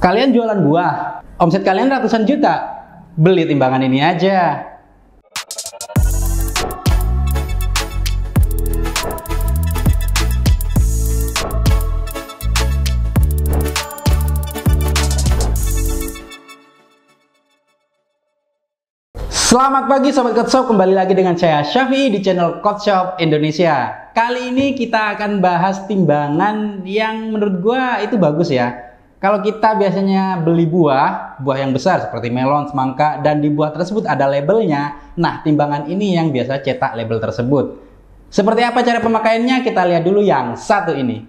Kalian jualan buah, omset kalian ratusan juta. Beli timbangan ini aja. Selamat pagi Sobat Coach Shop, kembali lagi dengan saya Syafi'i di channel Coach Shop Indonesia. Kali ini kita akan bahas timbangan yang menurut gua itu bagus ya. Kalau kita biasanya beli buah yang besar seperti melon, semangka, dan di buah tersebut ada labelnya. Nah, timbangan ini yang biasa cetak label tersebut. Seperti apa cara pemakaiannya? Kita lihat dulu yang satu ini.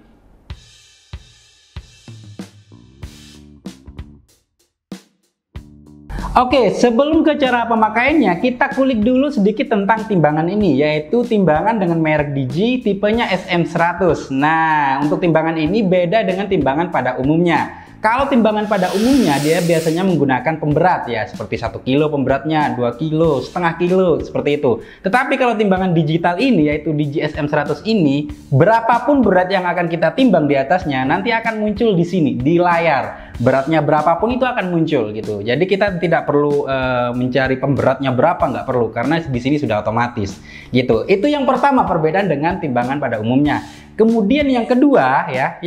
Oke, sebelum ke cara pemakaiannya, kita kulik dulu sedikit tentang timbangan ini, yaitu timbangan dengan merek Digi tipenya SM100. Nah, untuk timbangan ini beda dengan timbangan pada umumnya. Kalau timbangan pada umumnya dia biasanya menggunakan pemberat ya, seperti 1 kilo pemberatnya, 2 kilo, setengah kilo, seperti itu. Tetapi kalau timbangan digital ini, yaitu Digi SM100 ini, berapapun berat yang akan kita timbang di atasnya, nanti akan muncul di sini, di layar. Beratnya berapapun itu akan muncul gitu. Jadi kita tidak perlu mencari pemberatnya berapa, nggak perlu, karena di sini sudah otomatis gitu. Itu yang pertama, perbedaan dengan timbangan pada umumnya. Kemudian yang kedua ya,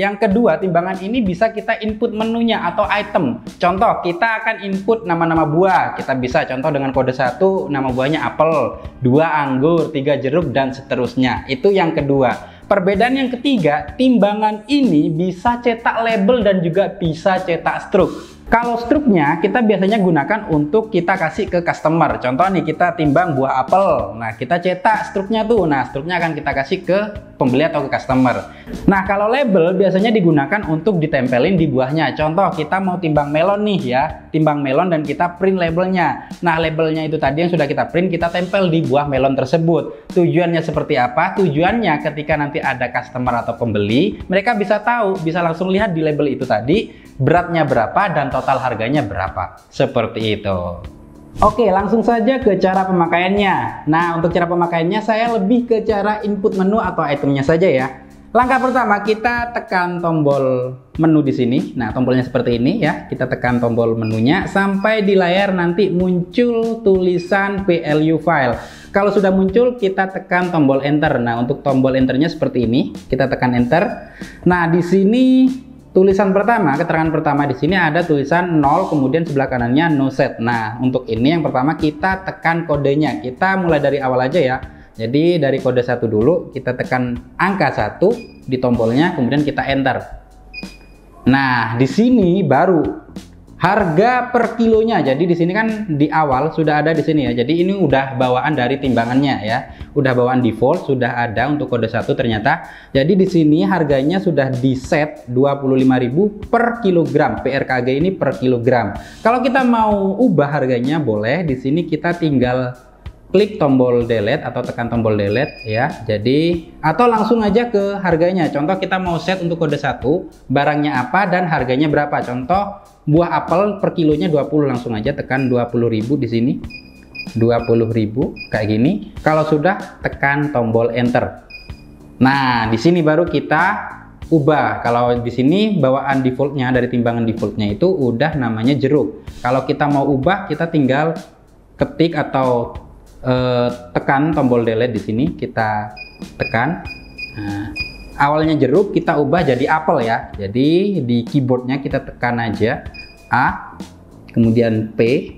timbangan ini bisa kita input menunya atau item. Contoh, kita akan input nama-nama buah. Kita bisa contoh dengan kode 1 nama buahnya apel, 2 anggur, 3 jeruk, dan seterusnya. Itu yang kedua. Perbedaan yang ketiga, timbangan ini bisa cetak label dan juga bisa cetak struk. Kalau struknya kita biasanya gunakan untuk kita kasih ke customer. Contoh nih, kita timbang buah apel. Nah, kita cetak struknya tuh. Nah, struknya akan kita kasih ke pembeli atau ke customer. Nah, kalau label biasanya digunakan untuk ditempelin di buahnya. Contoh, kita mau timbang melon nih ya. Timbang melon dan kita print labelnya. Nah, labelnya itu tadi yang sudah kita print, kita tempel di buah melon tersebut. Tujuannya seperti apa? Tujuannya ketika nanti ada customer atau pembeli, mereka bisa tahu, bisa langsung lihat di label itu tadi beratnya berapa dan total harganya berapa. Seperti itu. Oke, langsung saja ke cara pemakaiannya. Nah, untuk cara pemakaiannya saya lebih ke cara input menu atau itemnya saja ya. Langkah pertama, kita tekan tombol menu di sini. Nah, tombolnya seperti ini ya. Kita tekan tombol menunya sampai di layar nanti muncul tulisan PLU file. Kalau sudah muncul, kita tekan tombol enter. Nah, untuk tombol enternya seperti ini. Kita tekan enter. Nah, di sini tulisan pertama, keterangan pertama di sini ada tulisan 0, kemudian sebelah kanannya no set. Nah, untuk ini yang pertama kita tekan kodenya. Kita mulai dari awal aja ya. Jadi dari kode 1 dulu, kita tekan angka 1 di tombolnya, kemudian kita enter. Nah, di sini baru harga per kilonya. Jadi di sini kan di awal sudah ada di sini ya. Jadi ini udah bawaan dari timbangannya ya. Udah bawaan default, sudah ada untuk kode 1 ternyata. Jadi di sini harganya sudah di set 25.000 per kilogram. PRKG ini per kilogram. Kalau kita mau ubah harganya boleh. Di sini kita tinggal klik tombol delete atau tekan tombol delete ya. Jadi atau langsung aja ke harganya. Contoh kita mau set untuk kode 1, barangnya apa dan harganya berapa. Contoh buah apel per kilonya 20, langsung aja tekan 20.000 di sini. 20.000 kayak gini. Kalau sudah tekan tombol enter. Nah, di sini baru kita ubah. Kalau di sini bawaan defaultnya dari timbangan defaultnya itu udah namanya jeruk. Kalau kita mau ubah, kita tinggal ketik atau tekan tombol delete di sini, kita tekan. Nah, awalnya jeruk kita ubah jadi apel ya. Jadi di keyboardnya kita tekan aja A, kemudian P,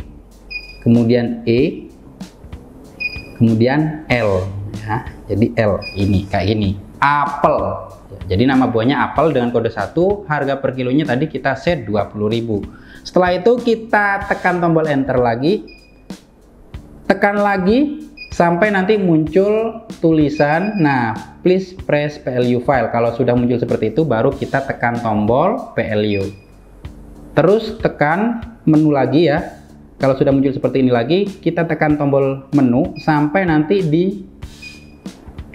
kemudian E, kemudian L ya. Jadi L ini kayak gini, apel. Jadi nama buahnya apel dengan kode 1, harga per kilonya tadi kita set 20.000. Setelah itu kita tekan tombol enter lagi. Tekan lagi sampai nanti muncul tulisan, nah, please press PLU file. Kalau sudah muncul seperti itu, baru kita tekan tombol PLU. Terus tekan menu lagi ya. Kalau sudah muncul seperti ini lagi, kita tekan tombol menu sampai nanti di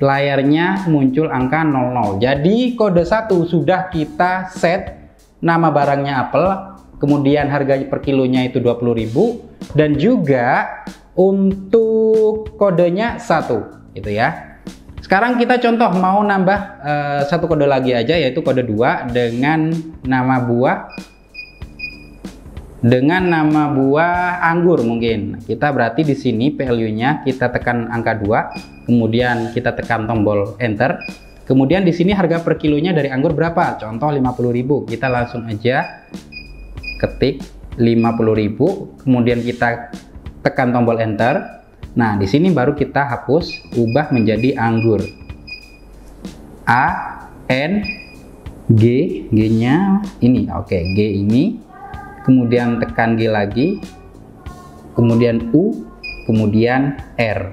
layarnya muncul angka 00. Jadi kode 1 sudah kita set, nama barangnya apel, kemudian harganya per kilonya itu 20.000, dan juga untuk kodenya 1 gitu ya. Sekarang kita contoh mau nambah satu kode lagi aja, yaitu kode 2 dengan nama buah dengan nama buah anggur mungkin. Kita berarti di sini value-nya kita tekan angka 2, kemudian kita tekan tombol enter. Kemudian di sini harga per kilonya dari anggur berapa? Contoh 50.000. Kita langsung aja ketik 50.000, kemudian kita tekan tombol enter. Nah, di sini baru kita hapus, ubah menjadi anggur. A N G, G-nya ini. Oke, G ini. Kemudian tekan G lagi, kemudian U, kemudian R,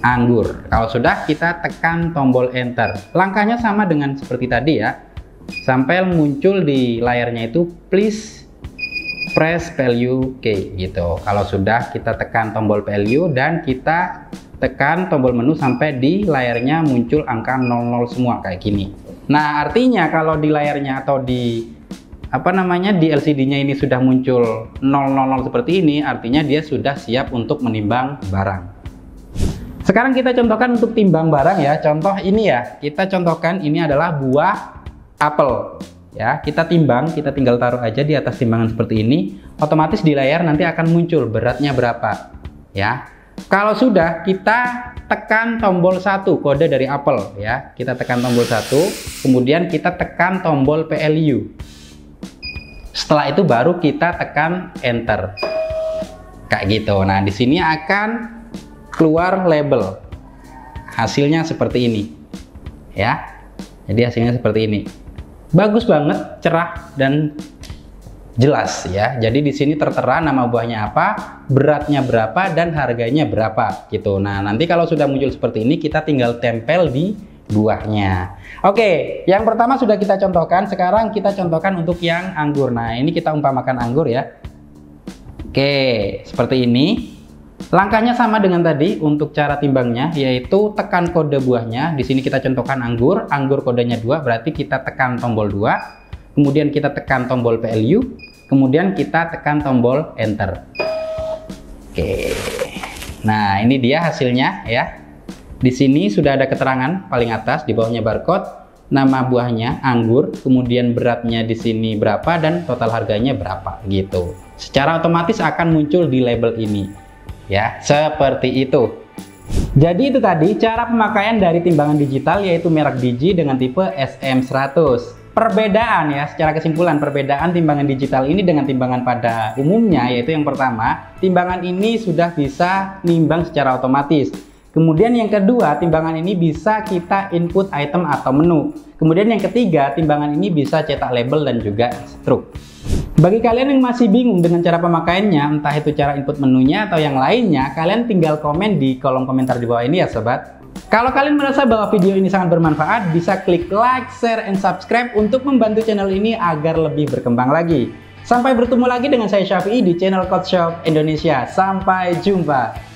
anggur. Kalau sudah, kita tekan tombol enter. Langkahnya sama dengan seperti tadi ya, sampai muncul di layarnya itu please press value key gitu. Kalau sudah, kita tekan tombol value dan kita tekan tombol menu sampai di layarnya muncul angka 00 semua kayak gini. Nah, artinya kalau di layarnya atau di di LCD-nya ini sudah muncul 000 seperti ini, artinya dia sudah siap untuk menimbang barang. Sekarang kita contohkan untuk timbang barang ya. Contoh ini ya, kita contohkan ini adalah buah apel ya. Kita timbang, kita tinggal taruh aja di atas timbangan seperti ini, otomatis di layar nanti akan muncul beratnya berapa ya. Kalau sudah, kita tekan tombol 1, kode dari apel ya. Kita tekan tombol 1, kemudian kita tekan tombol PLU. Setelah itu baru kita tekan enter. Kayak gitu. Nah, di sini akan keluar label. Hasilnya seperti ini. Ya. Jadi hasilnya seperti ini. Bagus banget, cerah dan jelas ya. Jadi di sini tertera nama buahnya apa, beratnya berapa dan harganya berapa gitu. Nah, nanti kalau sudah muncul seperti ini, kita tinggal tempel di buahnya. Oke, yang pertama sudah kita contohkan. Sekarang kita contohkan untuk yang anggur. Nah, ini kita umpamakan anggur ya. Oke, seperti ini. Langkahnya sama dengan tadi untuk cara timbangnya, yaitu tekan kode buahnya. Di sini kita contohkan anggur. Anggur kodenya 2, berarti kita tekan tombol 2. Kemudian kita tekan tombol PLU. Kemudian kita tekan tombol enter. Oke. Nah, ini dia hasilnya ya. Di sini sudah ada keterangan paling atas, di bawahnya barcode, nama buahnya anggur, kemudian beratnya di sini berapa dan total harganya berapa gitu. Secara otomatis akan muncul di label ini. Ya, seperti itu. Jadi itu tadi cara pemakaian dari timbangan digital yaitu merek Digi dengan tipe SM100. Perbedaan ya, secara kesimpulan perbedaan timbangan digital ini dengan timbangan pada umumnya yaitu yang pertama, timbangan ini sudah bisa nimbang secara otomatis. Kemudian yang kedua, timbangan ini bisa kita input item atau menu. Kemudian yang ketiga, timbangan ini bisa cetak label dan juga struk. Bagi kalian yang masih bingung dengan cara pemakaiannya, entah itu cara input menunya atau yang lainnya, kalian tinggal komen di kolom komentar di bawah ini ya sobat. Kalau kalian merasa bahwa video ini sangat bermanfaat, bisa klik like, share, and subscribe untuk membantu channel ini agar lebih berkembang lagi. Sampai bertemu lagi dengan saya Syafi'i di channel Coach Shop Indonesia. Sampai jumpa.